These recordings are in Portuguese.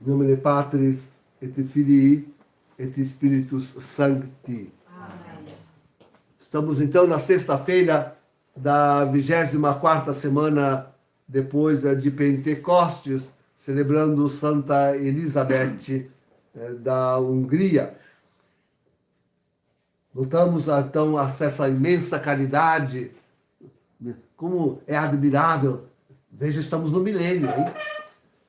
Em nome de Patris, et Filii, et Spiritus Sancti. Amém. Estamos então na sexta-feira da 24ª semana depois de Pentecostes, celebrando Santa Elizabeth da Hungria. Notamos então essa imensa caridade, como é admirável. Veja, estamos no milênio, hein?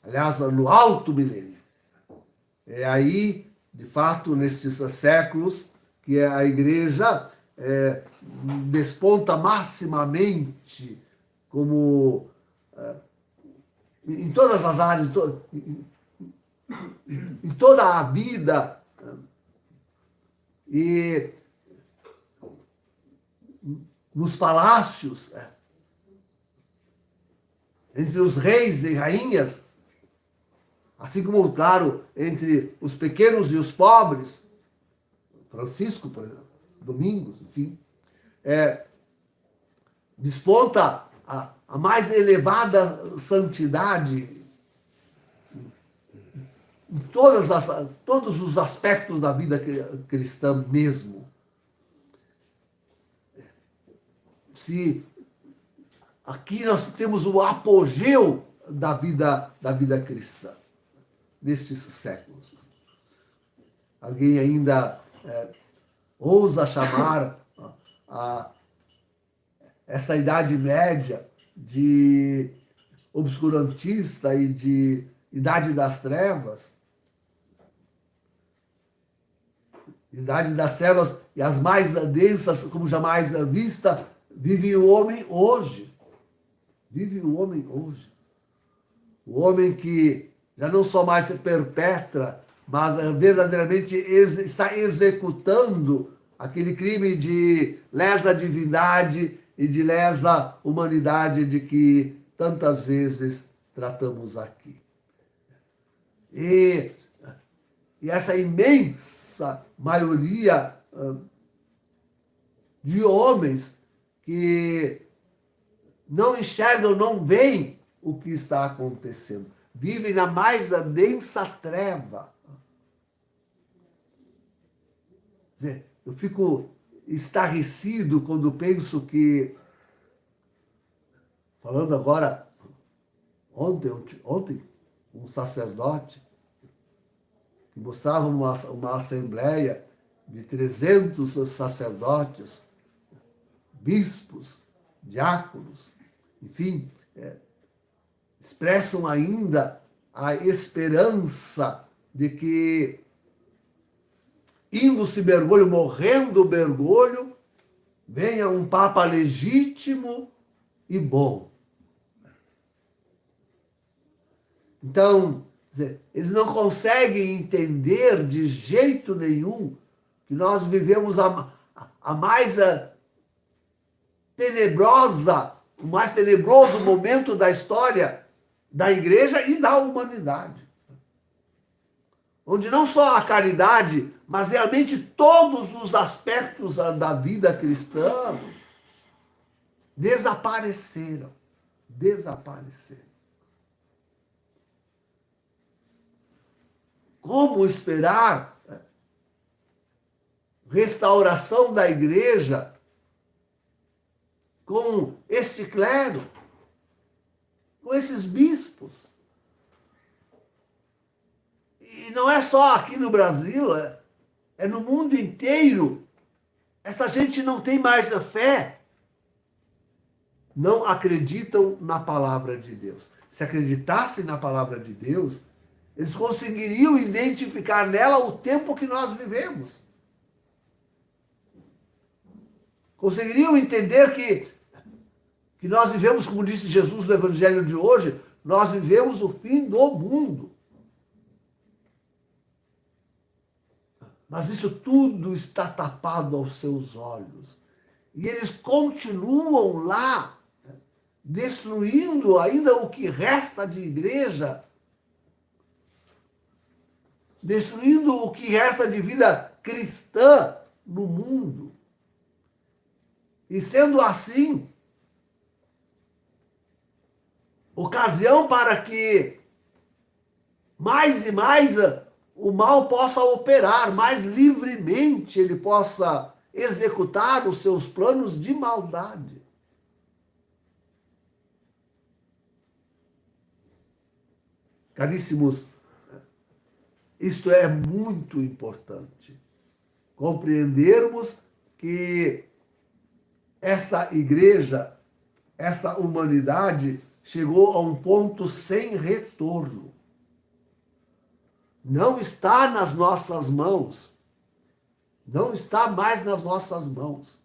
Aliás, no alto milênio. É aí, de fato, nestes séculos, que a Igreja desponta maximamente como em todas as áreas, em toda a vida. E nos palácios, entre os reis e rainhas, assim como, claro, entre os pequenos e os pobres, Francisco, por exemplo, Domingos, enfim, desponta a mais elevada santidade em todos os aspectos da vida cristã mesmo. Se aqui nós temos o apogeu da vida cristã nestes séculos. Alguém ainda ousa chamar essa Idade Média de obscurantista e de Idade das Trevas? Idade das Trevas e as mais densas, como jamais vista, vive o homem hoje. Vive o homem hoje. O homem que já não só mais se perpetra, mas verdadeiramente está executando aquele crime de lesa divindade e de lesa humanidade de que tantas vezes tratamos aqui. E essa imensa maioria de homens que não enxergam, não veem o que está acontecendo. Vivem na mais densa treva. Eu fico estarrecido quando penso que, falando agora, ontem um sacerdote que mostrava uma assembleia de 300 sacerdotes, bispos, diáconos, enfim, expressam ainda a esperança de que, indo-se mergulho, morrendo mergulho, venha um Papa legítimo e bom. Então, eles não conseguem entender de jeito nenhum que nós vivemos a mais tenebrosa, o mais tenebroso momento da história da Igreja e da humanidade. Onde não só a caridade, mas realmente todos os aspectos da vida cristã desapareceram. Como esperar restauração da Igreja com este clero, com esses bispos? E não é só aqui no Brasil, é no mundo inteiro. Essa gente não tem mais a fé. Não acreditam na palavra de Deus. Se acreditassem na palavra de Deus, eles conseguiriam identificar nela o tempo que nós vivemos. Conseguiriam entender que nós vivemos, como disse Jesus no Evangelho de hoje, nós vivemos o fim do mundo. Mas isso tudo está tapado aos seus olhos. E eles continuam lá, destruindo ainda o que resta de igreja, destruindo o que resta de vida cristã no mundo. E sendo assim, ocasião para que mais e mais o mal possa operar, mais livremente ele possa executar os seus planos de maldade. Caríssimos, isto é muito importante. Compreendermos que esta igreja, esta humanidade, chegou a um ponto sem retorno. Não está nas nossas mãos. Não está mais nas nossas mãos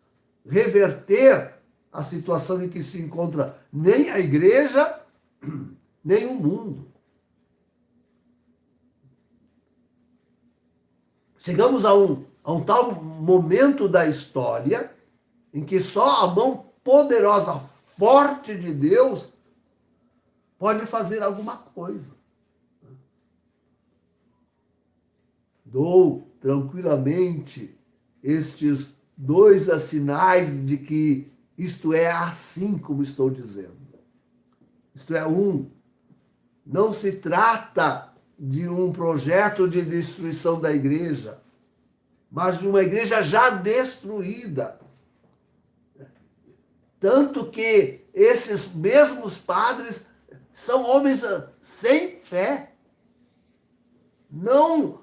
reverter a situação em que se encontra nem a igreja, nem o mundo. Chegamos a um tal momento da história em que só a mão poderosa, forte de Deus pode fazer alguma coisa. Dou tranquilamente estes dois sinais de que isto é assim como estou dizendo. Isto é, não se trata de um projeto de destruição da igreja, mas de uma igreja já destruída. Tanto que esses mesmos padres são homens sem fé. Não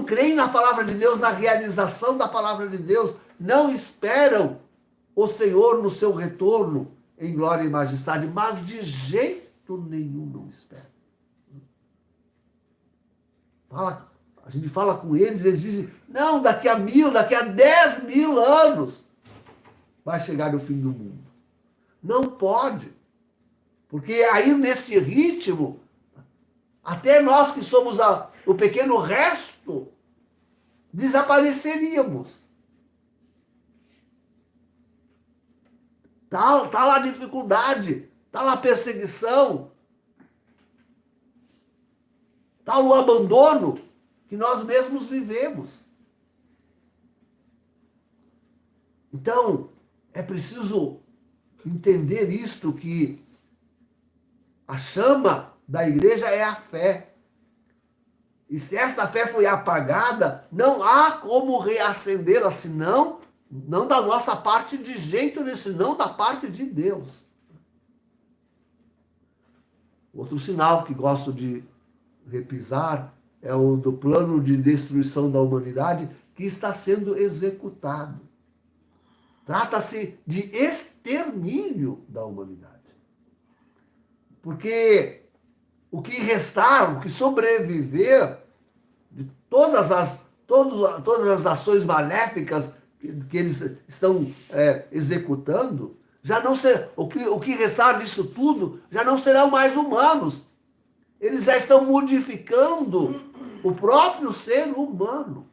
creem na palavra de Deus, na realização da palavra de Deus. Não esperam o Senhor no seu retorno em glória e majestade, mas de jeito nenhum não esperam. A gente fala com eles dizem, não, daqui a 1000, daqui a 10.000 anos vai chegar o fim do mundo. Não pode. Porque aí neste ritmo, até nós que somos o pequeno resto, desapareceríamos. Tá lá a dificuldade, tá lá a perseguição, tá o abandono que nós mesmos vivemos. Então, é preciso entender isto, que a chama da igreja é a fé. E se esta fé foi apagada, não há como reacendê-la, senão, não da nossa parte de jeito nenhum, senão da parte de Deus. Outro sinal que gosto de repisar é o do plano de destruição da humanidade que está sendo executado. Trata-se de extermínio da humanidade. Porque o que restar, o que sobreviver de todas as ações maléficas que eles estão executando, já não ser, o que restar disso tudo já não serão mais humanos. Eles já estão modificando o próprio ser humano.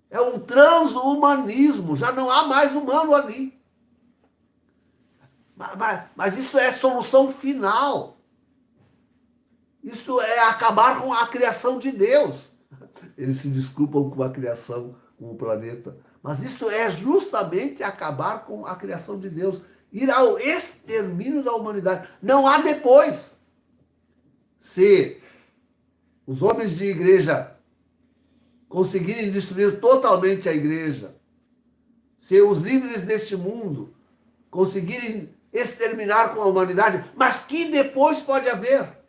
É um transhumanismo, já não há mais humano ali. Mas isso é solução final. Isso é acabar com a criação de Deus. Eles se desculpam com a criação, com o planeta. Mas isso é justamente acabar com a criação de Deus. Ir ao extermínio da humanidade. Não há depois. Se os homens de igreja conseguirem destruir totalmente a igreja, se os líderes deste mundo conseguirem exterminar com a humanidade, mas que depois pode haver?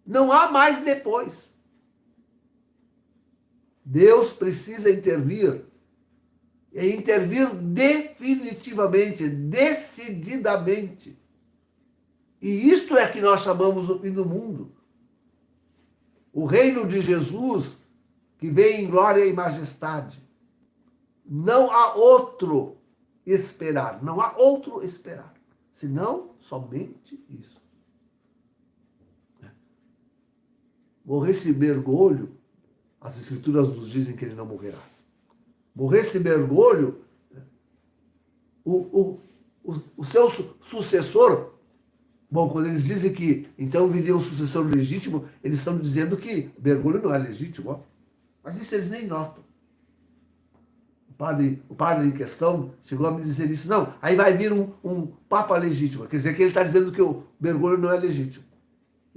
Não há mais depois. Deus precisa intervir, e intervir definitivamente, decididamente. E isto é que nós chamamos o fim do mundo. O reino de Jesus, que vem em glória e majestade. Não há outro esperar, não há outro esperar, senão somente isso. Morrer-se mergulho, as escrituras nos dizem que ele não morrerá. Morrer-se mergulho, o seu sucessor, bom, quando eles dizem que então viria um sucessor legítimo, eles estão dizendo que mergulho não é legítimo, ó. Mas isso eles nem notam. O padre em questão chegou a me dizer isso. Não, aí vai vir um papa legítimo. Quer dizer que ele está dizendo que o mergulho não é legítimo.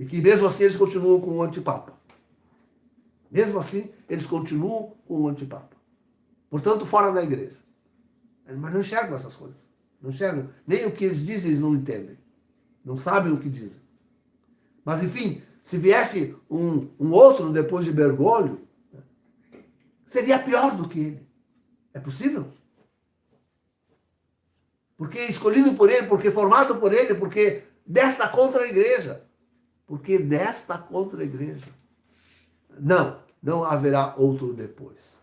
E que mesmo assim eles continuam com o antipapa. Mesmo assim, eles continuam com o antipapa. Portanto, fora da igreja. Mas não enxergam essas coisas. Não enxergam. Nem o que eles dizem, eles não entendem. Não sabem o que dizem. Mas, enfim, se viesse um outro depois de Bergoglio, seria pior do que ele. É possível? Porque escolhido por ele, porque formado por ele, porque desta contra a igreja. Porque desta contra a igreja. Não haverá outro depois.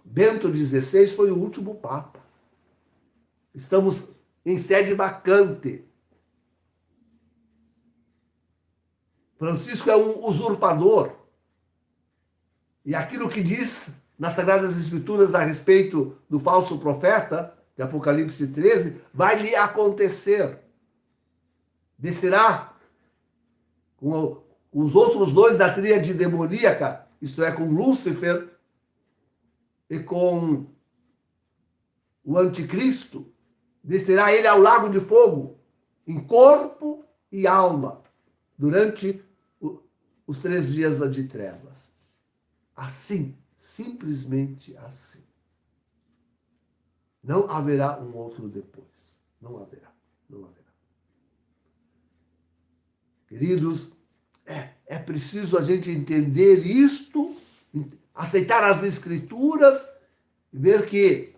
Bento XVI foi o último Papa. Estamos em sede vacante. Francisco é um usurpador. E aquilo que diz nas Sagradas Escrituras a respeito do falso profeta, de Apocalipse 13, vai lhe acontecer. Descerá com os outros dois da tríade demoníaca, isto é, com Lúcifer e com o anticristo, descerá ele ao lago de fogo, em corpo e alma, durante os 3 dias de trevas. Assim, simplesmente assim. Não haverá um outro depois. Não haverá. Não haverá. Queridos, é preciso a gente entender isto, aceitar as Escrituras e ver que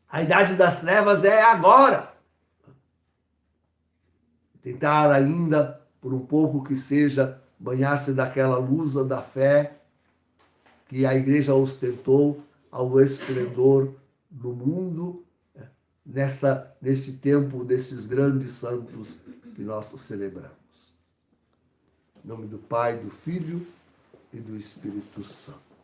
a idade das trevas é agora. Tentar ainda, por um pouco que seja, banhar-se daquela luz da fé que a igreja ostentou ao esplendor do mundo neste tempo desses grandes santos que nós celebramos. Em nome do Pai, do Filho e do Espírito Santo.